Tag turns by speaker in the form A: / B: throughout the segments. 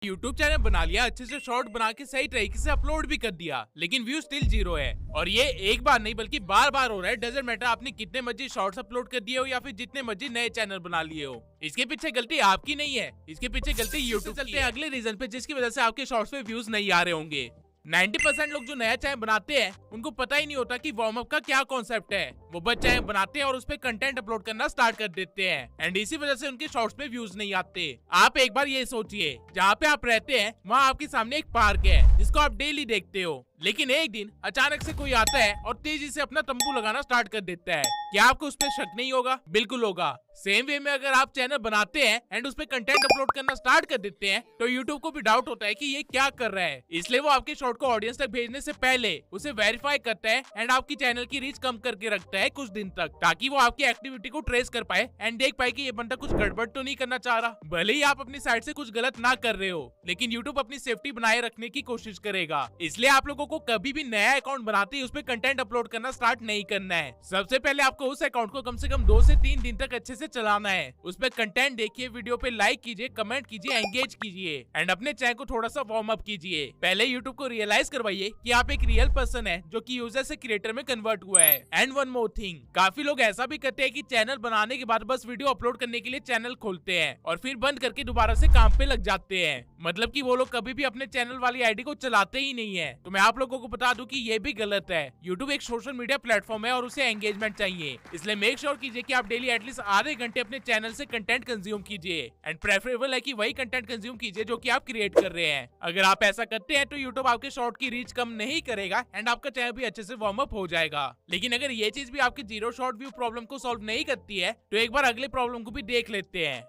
A: YouTube channel बना लिया, अच्छे से शॉर्ट बना के सही तरीके से अपलोड भी कर दिया, लेकिन व्यू स्टिल 0 है। और ये एक बार नहीं बल्कि बार बार हो रहा है। डजंट मैटर आपने कितने मर्जी शॉर्ट्स अपलोड कर दिए हो या फिर जितने मर्जी नए चैनल बना लिए हो, इसके पीछे गलती आपकी नहीं है, इसके पीछे गलती यूट्यूब। चलते हैं अगले रीजन पे जिसकी वजह से आपके शॉर्ट्स पे व्यूज नहीं आ रहे होंगे। 90% लोग जो नया चैनल बनाते हैं उनको पता ही नहीं होता कि वार्म अप का क्या कॉन्सेप्ट है। वो बस चैनल बनाते हैं और उस पे कंटेंट अपलोड करना स्टार्ट कर देते हैं एंड इसी वजह से उनके शॉर्ट्स पे व्यूज नहीं आते। आप एक बार ये सोचिए, जहाँ पे आप रहते हैं वहाँ आपके सामने एक पार्क है जिसको आप डेली देखते हो, लेकिन एक दिन अचानक से कोई आता है और तेजी से अपना तंबू लगाना स्टार्ट कर देता है। क्या आपको उस पर शक नहीं होगा? बिल्कुल होगा। सेम वे में अगर आप चैनल बनाते हैं एंड उस पे कंटेंट अपलोड करना स्टार्ट कर देते हैं तो यूट्यूब को भी डाउट होता है कि ये क्या कर रहा है, इसलिए वो आपके शॉर्ट को ऑडियंस तक भेजने से पहले उसे वेरीफाई करता है एंड आपकी चैनल की रीच कम करके रखता है कुछ दिन तक, ताकि वो आपकी एक्टिविटी को ट्रेस कर पाए एंड देख पाए कि ये बंदा कुछ गड़बड़ तो नहीं करना चाह रहा। भले ही आप अपनी साइड से कुछ गलत ना कर रहे हो, लेकिन यूट्यूब अपनी सेफ्टी बनाए रखने की कोशिश करेगा। इसलिए आप लोगों को कभी भी नया अकाउंट बनाते ही उस पे कंटेंट अपलोड करना स्टार्ट नहीं करना है। सबसे पहले आपको उस अकाउंट को कम से कम 2 से 3 दिन तक अच्छे से चलाना है। उस पे कंटेंट देखिए, वीडियो पे लाइक कीजिए, कमेंट कीजिए, एंगेज कीजिए एंड अपने चैनल को थोड़ा सा वार्म अप कीजिए। पहले यूट्यूब को रियलाइज करवाइए कि आप एक रियल पर्सन है जो कि यूजर से क्रिएटर में कन्वर्ट हुआ है। एंड वन मोर थिंग, काफी लोग ऐसा भी करते हैं कि चैनल बनाने के बाद बस वीडियो अपलोड करने के लिए चैनल खोलते हैं और फिर बंद करके दोबारा से काम पे लग जाते हैं। मतलब कि वो लोग कभी भी अपने चैनल वाली आईडी को चलाते ही नहीं है। तो मैं आप लोगों को बता दूं कि ये भी गलत है। यूट्यूब एक सोशल मीडिया प्लेटफॉर्म है और उसे एंगेजमेंट चाहिए, इसलिए मेक श्योर कीजिए कि आप डेली एटलीस्ट आधे घंटे अपने चैनल से कंटेंट कंज्यूम कीजिए एंड प्रेफरेबल है कि वही कंटेंट कंज्यूम कीजिए जो कि आप क्रिएट कर रहे हैं। अगर आप ऐसा करते हैं तो यूट्यूब आपके शॉर्ट की रीच कम नहीं करेगा एंड आपका चैनल भी अच्छे से वार्म अप हो जाएगा। लेकिन अगर ये चीज भी आपकी 0 शॉर्ट व्यू प्रॉब्लम को सॉल्व नहीं करती है तो एक बार अगले प्रॉब्लम को भी देख लेते हैं।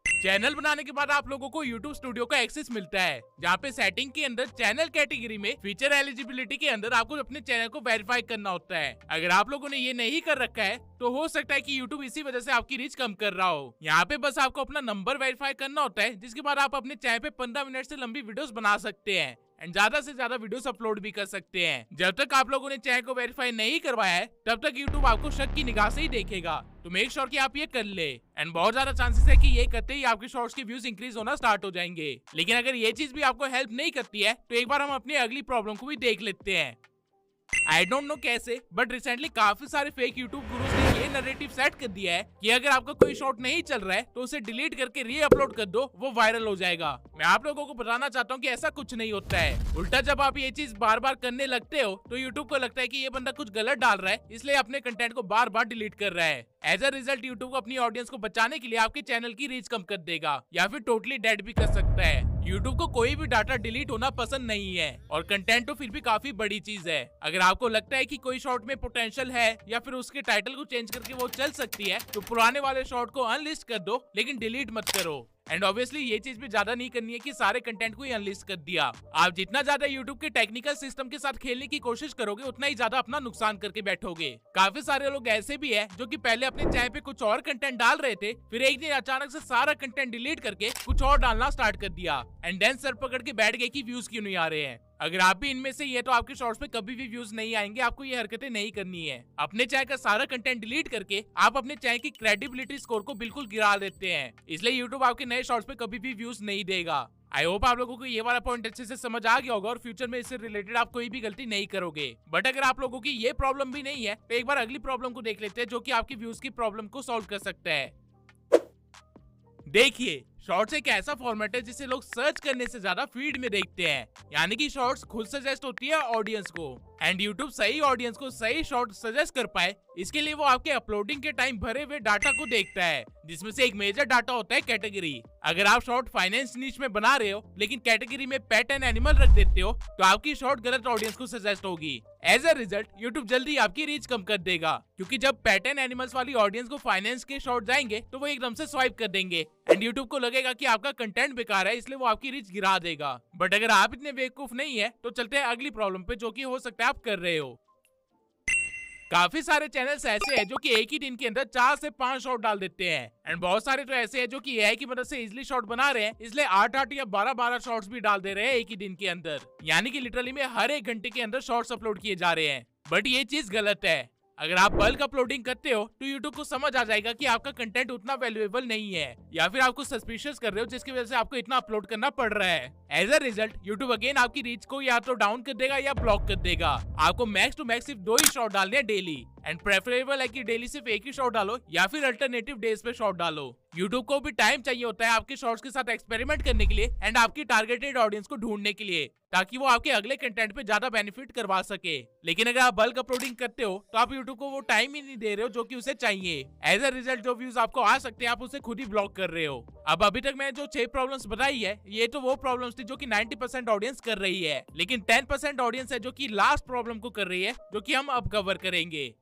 A: चैनल बनाने के बाद आप लोगों को YouTube स्टूडियो का एक्सेस मिलता है, जहाँ पे सेटिंग के अंदर चैनल कैटेगरी में फीचर एलिजिबिलिटी के अंदर आपको अपने चैनल को वेरीफाई करना होता है। अगर आप लोगों ने ये नहीं कर रखा है तो हो सकता है कि YouTube इसी वजह से आपकी रीच कम कर रहा हो। यहाँ पे बस आपको अपना नंबर वेरीफाई करना होता है, जिसके बाद आप अपने चैनल पे 15 मिनट से लंबी वीडियोस बना सकते हैं एंड ज्यादा से ज्यादा वीडियोस अपलोड भी कर सकते हैं। जब तक आप लोगों ने चैनल को वेरीफाई नहीं करवाया है तब तक यूट्यूब आपको शक की निगाह से ही देखेगा। तो मेक श्योर कि आप ये कर ले एंड बहुत ज्यादा चांसेस है कि ये करते ही आपके शॉर्ट्स के व्यूज इंक्रीज होना स्टार्ट हो जाएंगे। लेकिन अगर ये चीज भी आपको हेल्प नहीं करती है तो एक बार हम अपनी अगली प्रॉब्लम को भी देख लेते हैं। आई डोंट नो कैसे, बट रिसेंटली काफी सारे फेक यूट्यूब गुरुज ने ये नैरेटिव सेट कर दिया है कि अगर आपका कोई शॉर्ट नहीं चल रहा है तो उसे डिलीट करके री अपलोड कर दो, वो वायरल हो जाएगा। मैं आप लोगों को बताना चाहता हूँ कि ऐसा कुछ नहीं होता है। उल्टा जब आप ये चीज बार बार करने लगते हो तो यूट्यूब को लगता है कि ये बंदा कुछ गलत डाल रहा है, इसलिए अपने कंटेंट को बार बार डिलीट कर रहा है। एज अ रिजल्ट यूट्यूब अपनी ऑडियंस को बचाने के लिए आपके चैनल की रीच कम कर देगा या फिर टोटली डेड भी कर सकता है। यूट्यूब को कोई भी डाटा डिलीट होना पसंद नहीं है और कंटेंट तो फिर भी काफी बड़ी चीज है। अगर आपको लगता है कि कोई शॉर्ट में पोटेंशियल है या फिर उसके टाइटल को चेंज करके वो चल सकती है तो पुराने वाले शॉर्ट को अनलिस्ट कर दो, लेकिन डिलीट मत करो। एंड ऑब्वियसली ये चीज भी ज्यादा नहीं करनी है कि सारे कंटेंट को ही अनलिस्ट कर दिया। आप जितना ज्यादा यूट्यूब के टेक्निकल सिस्टम के साथ खेलने की कोशिश करोगे उतना ही ज्यादा अपना नुकसान करके बैठोगे। काफी सारे लोग ऐसे भी है जो कि पहले अपने चैनल पे कुछ और कंटेंट डाल रहे थे, फिर एक दिन अचानक से सारा कंटेंट डिलीट करके कुछ और डालना स्टार्ट कर दिया एंड देन सर पकड़ के बैठ गए कि व्यूज क्यों नहीं आ रहे हैं। अगर आप भी इनमें से ये तो आपके शॉर्ट्स में कभी भी व्यूज नहीं आएंगे। आपको ये हरकतें नहीं करनी है। अपने चैनल का सारा कंटेंट डिलीट करके आप अपने चैनल की क्रेडिबिलिटी स्कोर को बिल्कुल गिरा देते हैं, इसलिए यूट्यूब आपके नए शॉर्ट्स पे कभी भी व्यूज नहीं देगा। आई होप आप लोगों को ये वाला पॉइंट अच्छे से समझ आ गया होगा और फ्यूचर में इससे रिलेटेड आप कोई भी गलती नहीं करोगे। बट अगर आप लोगों की ये प्रॉब्लम भी नहीं है तो एक बार अगली प्रॉब्लम को देख लेते हैं जो कि आपकी व्यूज की प्रॉब्लम को सॉल्व कर सकता है। देखिए, शॉर्ट्स एक ऐसा फॉर्मेट है जिसे लोग सर्च करने से ज्यादा फीड में देखते हैं, यानी कि शॉर्ट्स खुद सजेस्ट होती है ऑडियंस को एंड यूट्यूब सही ऑडियंस को सही शॉर्ट सजेस्ट कर पाए इसके लिए वो आपके अपलोडिंग के टाइम भरे हुए डाटा को देखता है, जिसमें से एक मेजर डाटा होता है कैटेगरी। अगर आप शॉर्ट फाइनेंस नीच में बना रहे हो लेकिन कैटेगरी में पेट एंड एनिमल रख देते हो तो आपकी शॉर्ट गलत ऑडियंस को सजेस्ट होगी। एज अ रिजल्ट यूट्यूब जल्दी आपकी रीच कम कर देगा, क्योंकि जब पेट एंड एनिमल्स वाली ऑडियंस को फाइनेंस के शॉर्ट जाएंगे तो वो एकदम से स्वाइप कर देंगे एंड यूट्यूब को लगेगा कि आपका कंटेंट बेकार है, इसलिए वो आपकी रीच गिरा देगा। बट अगर आप इतने बेवकूफ नहीं है तो चलते हैं अगली प्रॉब्लम पे जो कि हो सकता है आप कर रहे हो। काफी सारे चैनल्स ऐसे हैं जो कि एक ही दिन के अंदर 4 से 5 शॉर्ट डाल देते हैं एंड बहुत सारे तो ऐसे हैं जो कि एआई की मदद से इजिली शॉर्ट बना रहे हैं, इसलिए 8-8 या 12-12 शॉर्ट्स भी डाल दे रहे हैं एक ही दिन के अंदर, यानी कि लिटरली में हर एक घंटे के अंदर शॉर्ट्स अपलोड किए जा रहे हैं। बट ये चीज गलत है। अगर आप बल्क अपलोडिंग करते हो तो यूट्यूब को समझ आ जाएगा कि आपका कंटेंट उतना वैल्यूएबल नहीं है या फिर आपको सस्पिशियस कर रहे हो जिसकी वजह से आपको इतना अपलोड करना पड़ रहा है। As a result YouTube again आपकी रीच को या तो डाउन कर देगा या ब्लॉक कर देगा। आपको मैक्स टू मैक्स सिर्फ 2 ही शॉट डालने हैं डेली, एंड प्रेफरेबल है कि डेली सिर्फ 1 ही शॉट डालो या फिर अल्टरनेटिव डेज पे शॉट डालो। यूट्यूब को भी टाइम चाहिए होता है आपके शॉर्ट्स के साथ एक्सपेरिमेंट करने के लिए एंड आपकी टारगेटेड ऑडियंस को ढूंढने के लिए, ताकि वो आपके अगले कंटेंट पे ज्यादा बेनिफिट करवा सके। लेकिन अगर आप बल्क अपलोडिंग करते हो तो आप यूट्यूब को वो टाइम ही नहीं दे रहे हो जो कि उसे चाहिए। एज अ रिजल्ट जो व्यूज आपको आ सकते हैं आप उसे खुद ही ब्लॉक कर रहे हो। अब अभी तक मैंने जो 6 प्रॉब्लम्स बताई है ये तो वो प्रॉब्लम्स थी जो कि 90% ऑडियंस कर रही है, लेकिन 10% ऑडियंस है जो कि लास्ट प्रॉब्लम को कर रही है, जो कि हम अब कवर करेंगे।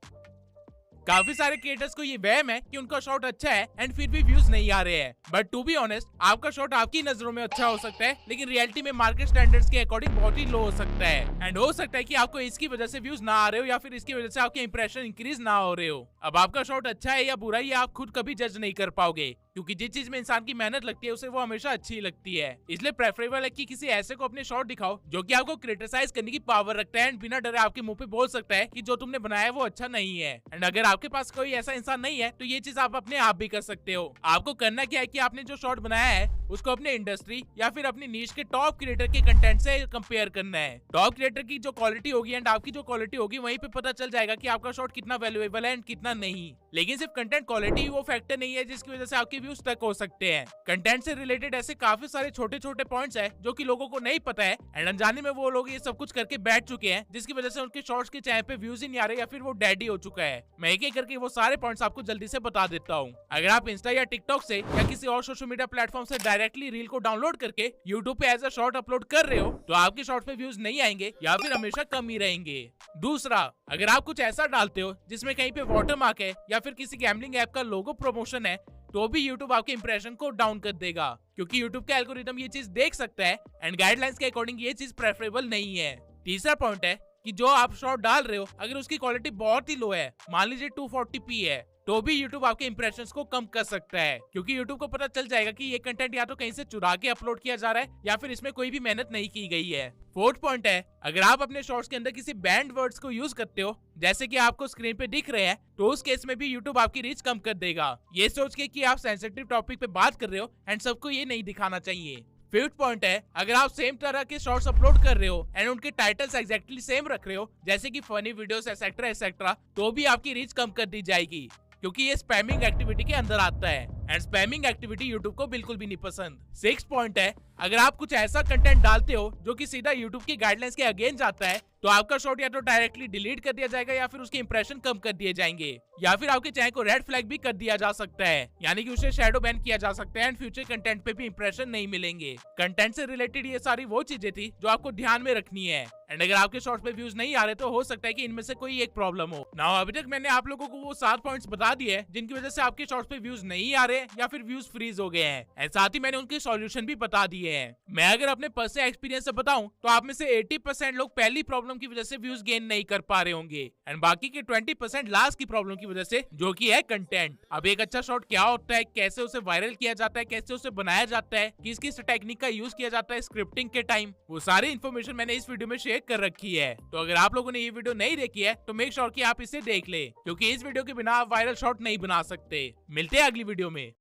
A: काफी सारे क्रिएटर्स को ये वहम है कि उनका शॉट अच्छा है एंड फिर भी व्यूज नहीं आ रहे हैं, बट टू बी ऑनेस्ट आपका शॉट आपकी नजरों में अच्छा हो सकता है लेकिन रियलिटी में मार्केट स्टैंडर्ड्स के अकॉर्डिंग बहुत ही लो हो सकता है, एंड हो सकता है कि आपको इसकी वजह से व्यूज ना आ रहे हो या फिर इसकी वजह से आपके इंप्रेशन इंक्रीज ना हो रहे हो। अब आपका शॉट अच्छा है या बुरा ये आप खुद कभी जज नहीं कर पाओगे, क्योंकि जिस चीज में इंसान की मेहनत लगती है उसे वो हमेशा अच्छी लगती है। इसलिए प्रेफरेबल है कि किसी ऐसे को अपने शॉट दिखाओ जो कि आपको क्रिटिसाइज करने की पावर रखता है एंड बिना डरे आपके मुंह पे बोल सकता है कि जो तुमने बनाया है वो अच्छा नहीं है। एंड अगर आपके पास कोई ऐसा इंसान नहीं है तो ये चीज आप अपने आप भी कर सकते हो। आपको करना क्या है कि आपने जो शॉट बनाया है उसको अपने इंडस्ट्री या फिर अपनी नीश के टॉप क्रिएटर के कंटेंट से कंपेयर करना है। टॉप क्रिएटर की जो क्वालिटी होगी एंड आपकी जो क्वालिटी होगी वहीं पे पता चल जाएगा कि आपका शॉट कितना वैल्यूएबल है एंड कितना नहीं। लेकिन सिर्फ कंटेंट क्वालिटी वो फैक्टर नहीं है जिसकी वजह से आपके व्यूज तक हो सकते हैं। कंटेंट से रिलेटेड ऐसे काफी सारे छोटे छोटे पॉइंट्स है जो कि लोगों को नहीं पता है एंड अनजाने में वो लोग ये सब कुछ करके बैठ चुके हैं, जिसकी वजह से उनके शॉर्ट्स के चैनल पे व्यूज ही नहीं आ रहे या फिर वो डेड ही हो चुका है। मैं एक एक करके वो सारे पॉइंट्स आपको जल्दी से बता देता हूँ। अगर आप इंस्टा या टिकटॉक से या किसी और सोशल मीडिया प्लेटफॉर्म से डायरेक्टली रील को डाउनलोड करके यूट्यूब पे एज अ शॉर्ट अपलोड कर रहे हो तो आपके शॉर्ट्स पे व्यूज नहीं आएंगे या फिर हमेशा कम ही रहेंगे। दूसरा, अगर आप कुछ ऐसा डालते हो जिसमें कहीं पे वाटरमार्क है या फिर किसी गैम्बलिंग ऐप का लोगो प्रमोशन है तो भी YouTube आपके इंप्रेशन को डाउन कर देगा, क्योंकि YouTube का एल्गोरिथम ये चीज देख सकता है एंड गाइडलाइंस के अकॉर्डिंग ये चीज प्रेफरेबल नहीं है। तीसरा पॉइंट है कि जो आप शॉट डाल रहे हो अगर उसकी क्वालिटी बहुत ही लो है, मान लीजिए 240p है, तो भी YouTube आपके इंप्रेशंस को कम कर सकता है, क्योंकि YouTube को पता चल जाएगा कि ये कंटेंट या तो कहीं से चुरा के अपलोड किया जा रहा है या फिर इसमें कोई भी मेहनत नहीं की गई है। फोर्थ पॉइंट है, अगर आप अपने शॉर्ट्स के अंदर किसी बैंड वर्ड्स को यूज करते हो जैसे कि आपको स्क्रीन पे दिख रहे हैं तो उस केस में भी YouTube आपकी रीच कम कर देगा, ये सोच के कि आप सेंसिटिव टॉपिक पे बात कर रहे हो एंड सबको ये नहीं दिखाना चाहिए। फिफ्थ पॉइंट है, अगर आप सेम तरह के शॉर्ट्स अपलोड कर रहे हो एंड उनके टाइटल्स एग्जैक्टली सेम रख रहे हो जैसे कि फनी वीडियोस एक्सेट्रा एक्सेट्रा, तो भी आपकी रीच कम कर दी जाएगी, क्योंकि ये स्पैमिंग एक्टिविटी के अंदर आता है एंड स्पैमिंग एक्टिविटी यूट्यूब को बिल्कुल भी नहीं पसंद। सिक्स पॉइंट है, अगर आप कुछ ऐसा कंटेंट डालते हो जो कि सीधा यूट्यूब की गाइडलाइंस के अगेंस्ट जाता है तो आपका शॉट या तो डायरेक्टली डिलीट कर दिया जाएगा या फिर उसके इंप्रेशन कम कर दिए जाएंगे या फिर आपके चैनल को रेड फ्लैग भी कर दिया जा सकता है, यानी कि उसे शैडो बैन किया जा सकता है एंड फ्यूचर कंटेंट पे भी इंप्रेशन नहीं मिलेंगे। कंटेंट से रिलेटेड ये सारी वो चीजें थी जो आपको ध्यान में रखनी है एंड अगर आपके शॉर्ट्स पे व्यूज नहीं आ रहे तो हो सकता है कि इनमें से कोई एक प्रॉब्लम हो ना। अभी तक मैंने आप लोगों को वो 7 पॉइंट्स बता दिए हैं जिनकी वजह से आपके शॉर्ट्स पे व्यूज नहीं आ रहे या फिर व्यूज फ्रीज हो गए हैं एंड साथ ही मैंने उनके सॉल्यूशन भी बता दिए हैं। मैं अगर अपने पर्सनल एक्सपीरियंस से बताऊं तो आप में से 80% लोग पहली प्रॉब्लम की वजह से व्यूज गेन नहीं कर पा रहे होंगे एंड बाकी के 20% लास्ट की प्रॉब्लम की वजह से, जो कि है कंटेंट। अब एक अच्छा शॉट क्या होता है, कैसे उसे वायरल किया जाता है, कैसे उसे बनाया जाता है, किस किस टेक्निक का यूज किया जाता है स्क्रिप्टिंग के टाइम, वो सारी इन्फॉर्मेशन मैंने इस वीडियो में शेयर कर रखी है। तो अगर आप लोगों ने ये वीडियो नहीं देखी है तो मेक श्योर कि आप इसे देख ले, क्योंकि इस वीडियो के बिना आप वायरल शॉट नहीं बना सकते। मिलते हैं अगली वीडियो में।